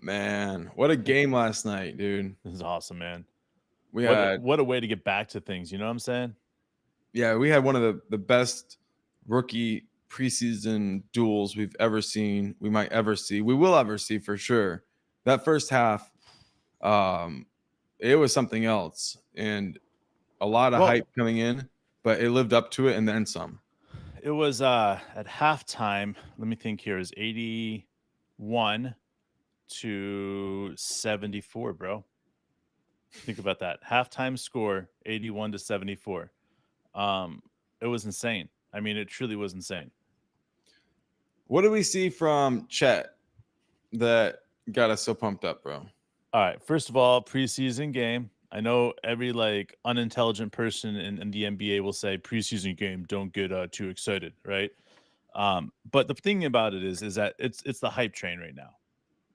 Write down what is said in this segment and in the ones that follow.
Man, what a game last night, dude. This is awesome, man. We had What a way to get back to things. You know what I'm saying? yeah, we had one of the best rookie preseason duels we've ever seen. We might ever see. We will ever see for sure. That first half, um, it was something else, and a lot of Well, hype coming in, but it lived up to it and then some. it was at halftime. Let me think here. Is 81 to 74, bro. Think about that. Halftime score 81 to 74. Um, it was insane. I mean, it truly was insane. What do we see from Chet that got us so pumped up, bro? All right. First of all, preseason game. I know every like unintelligent person in the NBA will say preseason game, don't get too excited, right? But the thing about it is that it's the hype train right now.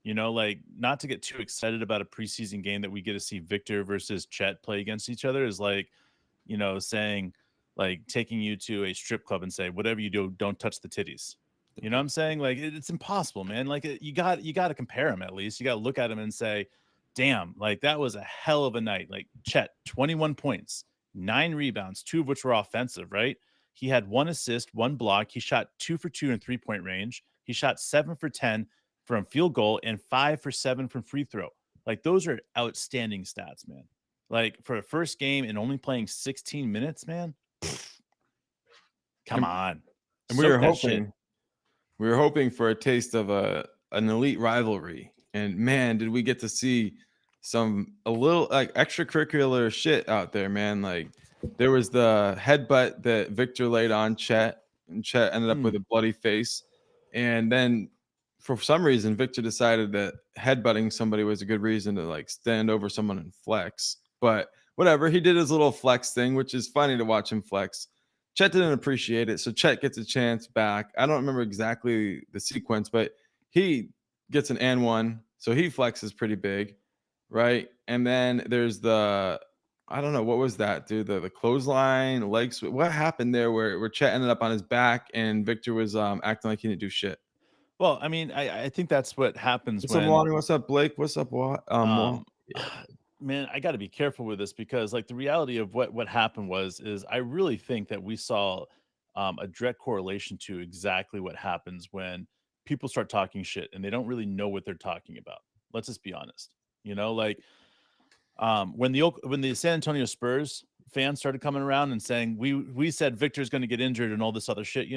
You know, like not to get too excited about a preseason game that we get to see Victor versus Chet play against each other is like, saying like taking you to a strip club and say, whatever you do, don't touch the titties. You know what I'm saying? Like it's impossible, man. Like you got to compare them at least. You got to look at them and say, damn, like that was a hell of a night. Like Chet, 21 points, 9 rebounds, 2 of which were offensive, right? He had 1 assist, 1 block. He shot 2 for 2 in 3-point range. He shot 7 for 10 from field goal and 5 for 7 from free throw. Like those are outstanding stats, man. Like for a first game and only playing 16 minutes, man. Come And, on. and we Soak were that shit. hoping for a taste of an elite rivalry. And man, did we get to see some a little like extracurricular shit out there, man. Like there was the headbutt that Victor laid on Chet, and Chet ended up with a Mm. bloody face. And then for some reason, Victor decided that headbutting somebody was a good reason to like stand over someone and flex. But whatever, he did his little flex thing, which is funny to watch him flex. Chet didn't appreciate it, so Chet gets a chance back. I don't remember exactly the sequence, but he gets an and one, so he flexes pretty big, right? And then there's the I don't know what was that, dude. The clothesline, legs. What happened there where Chet ended up on his back and Victor was acting like he didn't do shit. Well, I mean, I think that's what happens What's up, when Lonnie? What's up, Blake? What's up, um Yeah, man, I got to be careful with this because like the reality of what happened is I really think that we saw a direct correlation to exactly what happens when people start talking shit and they don't really know what they're talking about. Let's just be honest. Like when the San Antonio Spurs fans started coming around and saying we said Victor's going to get injured and all this other shit,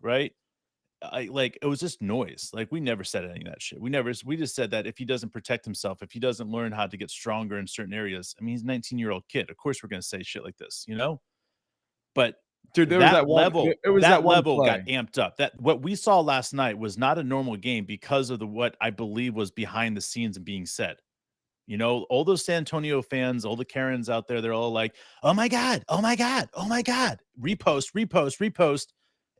right? I like it was just noise. Like we never said any of that shit. We just said that if he doesn't protect himself, if he doesn't learn how to get stronger in certain areas, I mean, he's a 19-year-old kid. Of course we're going to say shit like this. But dude, there was that that one. level It was that that one level got play. amped up. That what we saw last night was not a normal game because of the what I believe was behind the scenes and being said. All those San Antonio fans, all the Karens out there, they're all like, oh my God, oh my God, oh my God. Repost, repost, repost.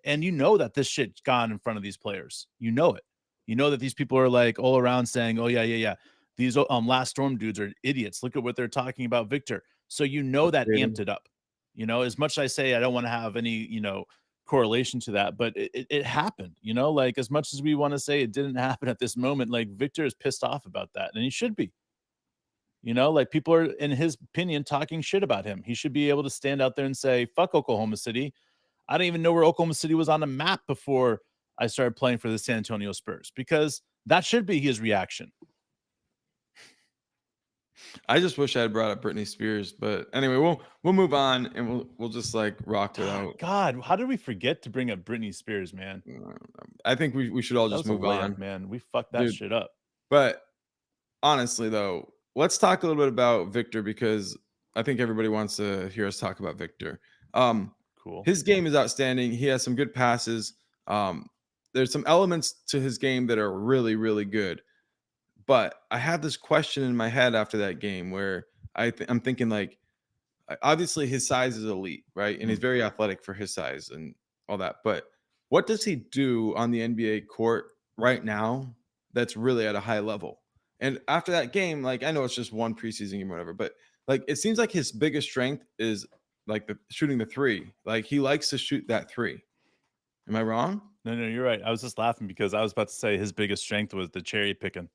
And you know that this shit's gone in front of these players. You know it. You know that these people are like all around saying, oh, yeah, yeah, yeah. These last storm dudes are idiots. Look at what they're talking about Victor. So you know that amped it up. As much as I say I don't want to have any, correlation to that, but it happened, like as much as we want to say it didn't happen at this moment, like Victor is pissed off about that. And he should be. Like people are, in his opinion, talking shit about him. He should be able to stand out there and say, fuck Oklahoma City. I didn't even know where Oklahoma City was on the map before I started playing for the San Antonio Spurs, because that should be his reaction. I just wish I had brought up Britney Spears, but anyway, we'll move on and we'll just like rock without. God, how did we forget to bring up Britney Spears, man? I think we should all That just was a move layup, on, man. We fucked that dude. shit up. But honestly, though, let's talk a little bit about Victor because I think everybody wants to hear us talk about Victor. Cool. His game is outstanding. He has some good passes. There's some elements to his game that are really, really good. But I have this question in my head after that game where I'm thinking like, obviously his size is elite, right? And he's very athletic for his size and all that. But what does he do on the NBA court right now that's really at a high level? And after that game, like I know it's just one preseason game or whatever, but like it seems like his biggest strength is like the shooting the three. Like he likes to shoot that three. Am I wrong? No, you're right. I was just laughing because I was about to say his biggest strength was the cherry picking.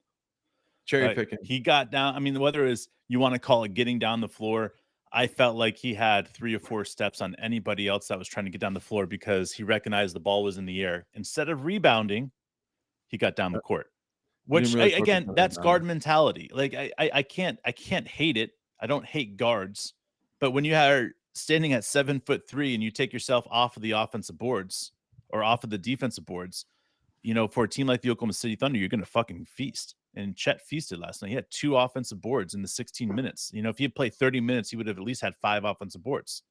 cherry Right. picking. He got down. I mean, whether it's you want to call it getting down the floor, I felt like he had 3 or 4 steps on anybody else that was trying to get down the floor because he recognized the ball was in the air. Instead of rebounding, he got down the court. He didn't Which really focus again, on that's rebounding. guard mentality. Like I can't hate it. I don't hate guards, but when you are standing at 7'3" and you take yourself off of the offensive boards or off of the defensive boards, for a team like the Oklahoma City Thunder, you're going to fucking feast. And Chet feasted last night. He had 2 offensive boards in the 16 minutes. If he had played 30 minutes, he would have at least had 5 offensive boards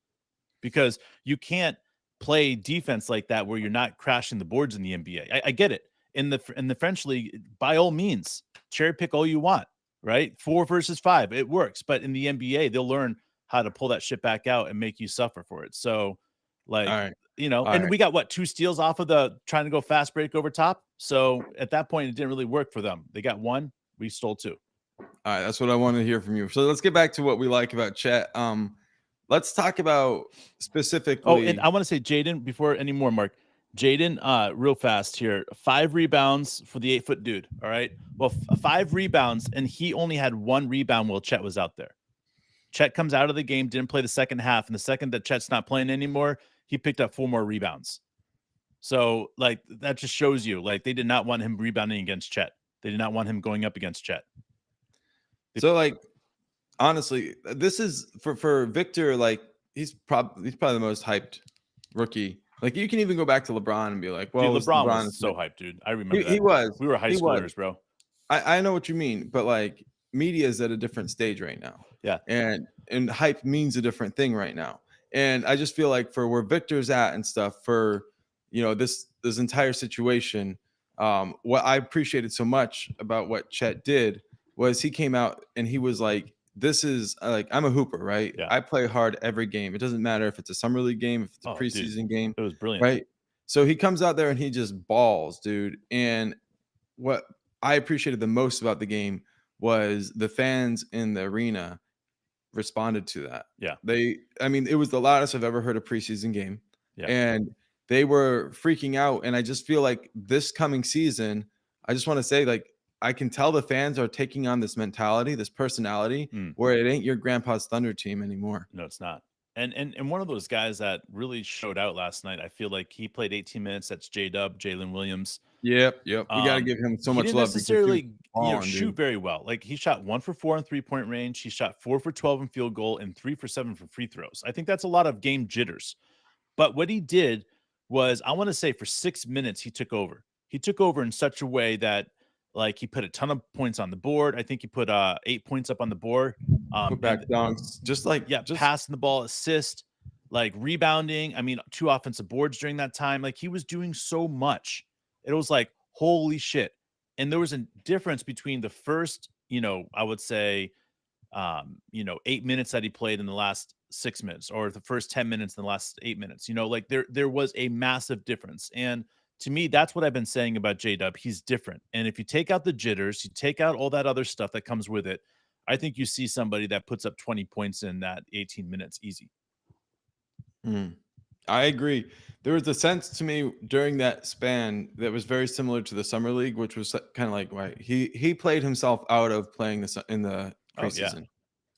because you can't play defense like that where you're not crashing the boards in the NBA. I get it. In the French league, by all means, cherry pick all you want, right? 4 versus 5, it works. But in the NBA, they'll learn how to pull that shit back out and make you suffer for it. So, All like, right. All and right. we got what 2 steals off of the trying to go fast break over top. So at that point, it didn't really work for them. They got 1, we stole 2. All right, that's what I want to hear from you. So let's get back to what we like about Chet. Let's talk about Oh, and specifically. I want to say Jaden before any more, Mark. Jaden, real fast here. 5 rebounds for the 8-foot dude. All right. Well, 5 rebounds, and he only had 1 rebound while Chet was out there. Chet comes out of the game, didn't play the second half, and the second that Chet's not playing anymore, he picked up 4 more rebounds. So, like, that just shows you, like, they did not want him rebounding against Chet. They did not want him going up against Chet. So like honestly, this is for Victor. Like he's probably the most hyped rookie. Like you can even go back to LeBron and be like, Dude, well, it's LeBron was LeBron. so hyped, dude. I He, remember he that. was. We were high He was. schoolers, bro. I know what you mean, but like media is at a different stage right now. Yeah. And hype means a different thing right now. And I just feel like for where Victor's at and stuff, for this entire situation, what I appreciated so much about what Chet did was he came out and he was like, this is like I'm a hooper, right? Yeah. I play hard every game. It doesn't matter if it's a summer league game, if it's a Oh, dude. preseason game, It was brilliant. right? So he comes out there and he just balls, dude. And what I appreciated the most about the game was the fans in the arena responded to that. Yeah. I mean, it was the loudest I've ever heard a preseason game. Yeah. And they were freaking out. And I just feel like this coming season, I just want to say, like, I can tell the fans are taking on this mentality, this personality, Mm. where it ain't your grandpa's Thunder team anymore. No, it's not. And one of those guys that really showed out last night, I feel like he played 18 minutes. That's J-Dub, Jalen Williams. Yep. We got to give him so He much didn't love because he was necessarily, balling, shoot dude. very well. Like he shot 1 for 4 in 3-point range. He shot 4 for 12 in field goal and 3 for 7 for free throws. I think that's a lot of game jitters. But what he did was, I want to say for 6 minutes, he took over. He took over in such a way that like he put a ton of points on the board. I think he put 8 points up on the board. Put And back dunks, just like yeah, just passing the ball, assist, like rebounding. I mean, 2 offensive boards during that time. Like he was doing so much. It was like, holy shit. And there was a difference between the first, I would say, 8 minutes that he played in the last 6 minutes, or the first 10 minutes in the last 8 minutes. Like there was a massive difference. And to me, that's what I've been saying about J-Dub. He's different. And if you take out the jitters, you take out all that other stuff that comes with it, I think you see somebody that puts up 20 points in that 18 minutes easy. I agree. There was a sense to me during that span that was very similar to the summer league, which was kind of like, right, he played himself out of playing this in the Oh yeah. preseason.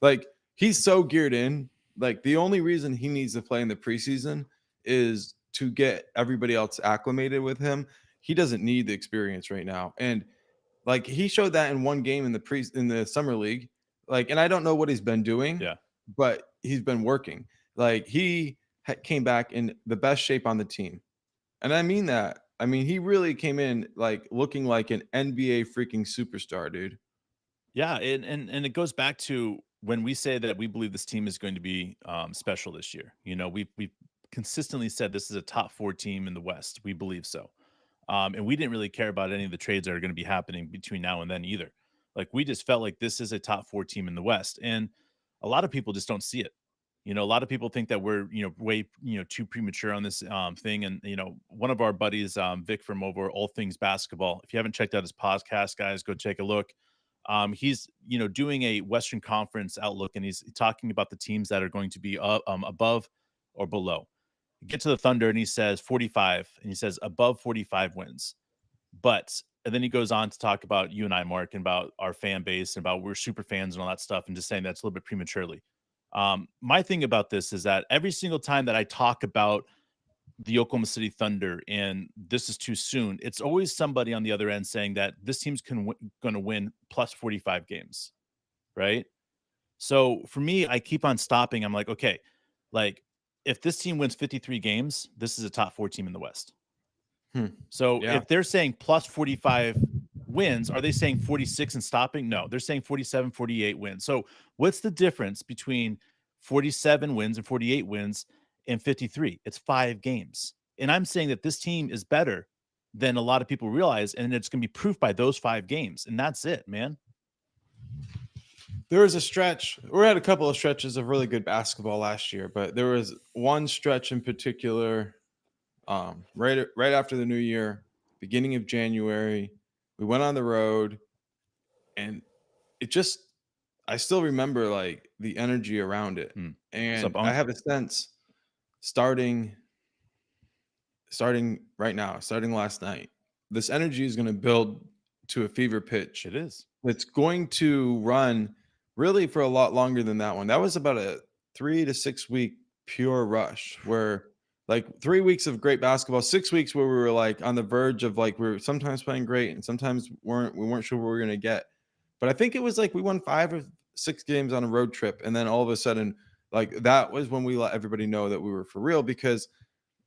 Like he's so geared in. Like the only reason he needs to play in the preseason is to get everybody else acclimated with him. He doesn't need the experience right now. And like he showed that in one game in the summer league. Like, and I don't know what he's been doing, Yeah. but he's been working. Like he came back in the best shape on the team, and I mean that. I mean he really came in like looking like an NBA freaking superstar, dude. Yeah, and it goes back to when we say that we believe this team is going to be special this year. We've consistently said this is a top 4 team in the West. We believe so. And we didn't really care about any of the trades that are going to be happening between now and then either. Like we just felt like this is a top 4 team in the West, and a lot of people just don't see it. A lot of people think that we're way too premature on this thing. And one of our buddies, Vic from over All Things Basketball. If you haven't checked out his podcast, guys, go take a look. He's doing a Western Conference outlook, and he's talking about the teams that are going to be above or below. Get to the Thunder, and he says 45, and he says above 45 wins. But And then he goes on to talk about you and I, Mark, and about our fan base and about we're super fans and all that stuff, and just saying that's a little bit prematurely. My thing about this is that every single time that I talk about the Oklahoma City Thunder and this is too soon, it's always somebody on the other end saying that this team's going to win plus 45 games, right? So for me, I keep on stopping. I'm like, okay, like if this team wins 53 games, this is a top 4 team in the West. Hmm. So Yeah. if they're saying plus 45 wins, are they saying 46 and stopping? No, they're saying 47, 48 wins. So what's the difference between 47 wins and 48 wins and 53? It's 5 games. And I'm saying that this team is better than a lot of people realize. And it's going to be proof by those 5 games. And that's it, man. There was a stretch. We had a couple of stretches of really good basketball last year, but there was one stretch in particular, right after the new year, beginning of January. We went on the road, and it just I still remember like the energy around it. Hmm. What's up, And I Unc? have a sense starting starting right now, starting last night, this energy is going to build to a fever pitch. It is. It's going to run really for a lot longer than that one. That was about a 3 to 6 week pure rush where like 3 weeks of great basketball, 6 weeks where we were like on the verge of like we were sometimes playing great and sometimes we weren't sure what we were gonna get. But I think it was like we won 5 or 6 games on a road trip, and then all of a sudden, like that was when we let everybody know that we were for real because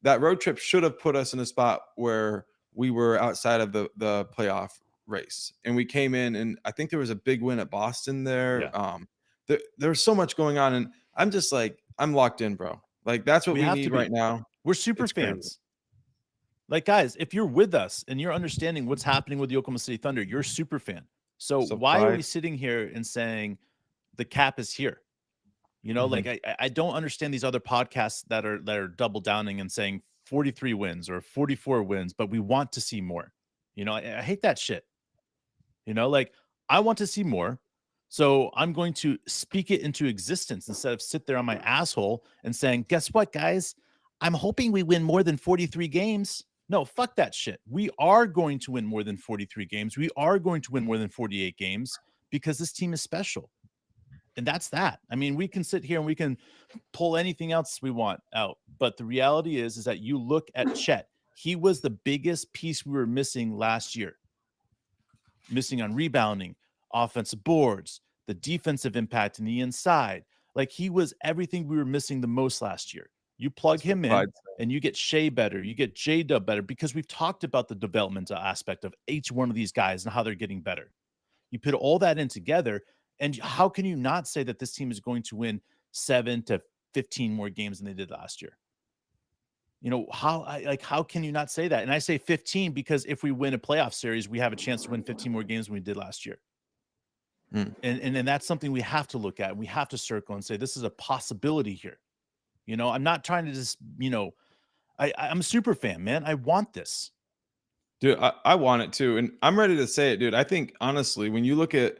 that road trip should have put us in a spot where we were outside of the playoff race. And we came in, and I think there was a big win at Boston Yeah. there. There's so much going on, and I'm just like, I'm locked in, bro. Like that's what We we have to need right be. now. We're super It's crazy. fans. Like, guys, if you're with us and you're understanding what's happening with the Oklahoma City Thunder, you're a super fan. So why are we Supply. sitting here and saying the cap is here? You know, like Mhm. I don't understand these other podcasts that are double downing and saying 43 wins or 44 wins, but we want to see more. You know, I hate that shit. You know, like I want to see more. So I'm going to speak it into existence instead of sit there on my asshole and saying, guess what, guys? I'm hoping we win more than 43 games. No, fuck that shit. We are going to win more than 43 games. We are going to win more than 48 games because this team is special. And that's that. I mean, we can sit here and we can pull anything else we want out. But the reality is that you look at Chet. He was the biggest piece we were missing last year, missing on rebounding, offensive boards, the defensive impact in the inside. Like he was everything we were missing the most last year. You plug him in Supplied. and you get Shea better, you get J Dub better because we've talked about the developmental aspect of each one of these guys and how they're getting better. You put all that in together, and how can you not say that this team is going to win 7 to 15 more games than they did last year? You know, how can you not say that? And I say 15 because if we win a playoff series, we have a chance to win 15 more games than we did last year. Mm. And that's something we have to look at. We have to circle and say this is a possibility here. You know, I'm not trying to just, I'm a super fan, man. I want this. Dude, I want it too. And I'm ready to say it, dude. I think honestly, when you look at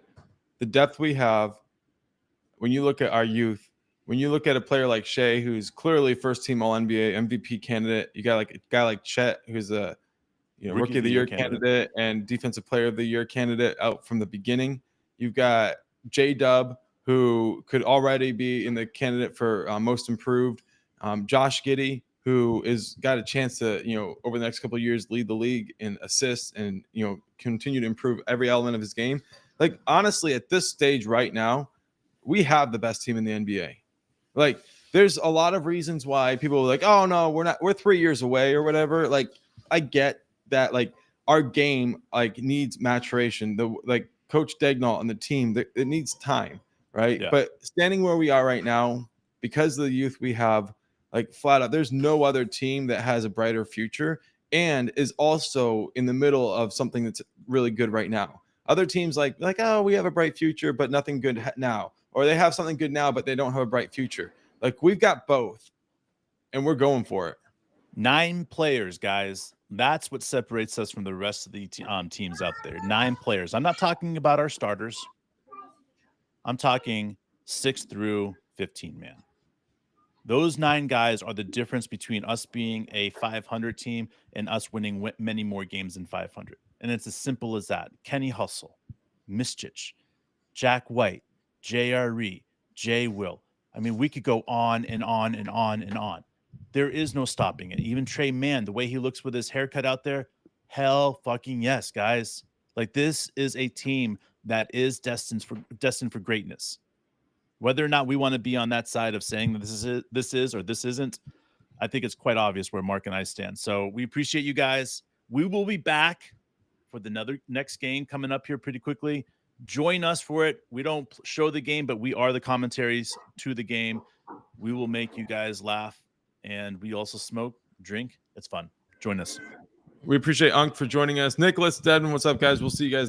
the depth we have, when you look at our youth, when you look at a player like Shea, who's clearly first team All NBA MVP candidate, you got like a guy like Chet, who's a rookie of the year candidate and defensive player of the year candidate out from the beginning. You've got J Dub, who could already be in the candidate for most improved. Josh Giddey, who is got a chance to, over the next couple of years, lead the league in assists and, continue to improve every element of his game. Like, honestly, at this stage right now, we have the best team in the NBA. Like, there's a lot of reasons why people are like, oh, no, we're 3 years away or whatever. Like, I get that, like, our game, like, needs maturation. Like, Coach Dagnall and the team, it needs time, right? Yeah. But standing where we are right now, because of the youth we have, like, flat out, there's no other team that has a brighter future and is also in the middle of something that's really good right now. Other teams like, oh, we have a bright future, but nothing good now. Or they have something good now, but they don't have a bright future. Like, we've got both, and we're going for it. 9 players, guys. That's what separates us from the rest of the teams out there. 9 players. I'm not talking about our starters. I'm talking 6 through 15, man. Those 9 guys are the difference between us being a 500 team and us winning many more games than 500. And it's as simple as that. Kenny Hustle, Mischich, Jack White, JRE, J Will. I mean, we could go on and on and on and on. There is no stopping it. Even Trey Mann, the way he looks with his haircut out there, hell fucking yes, guys. Like, this is a team that is destined for greatness. Whether or not we want to be on that side of saying that this is or this isn't, I think it's quite obvious where Mark and I stand. So we appreciate you guys. We will be back for the next game coming up here pretty quickly. Join us for it. We don't show the game, but we are the commentaries to the game. We will make you guys laugh, and we also smoke, drink. It's fun. Join us. We appreciate Unk for joining us. Nicholas, Devin, what's up, guys? We'll see you guys next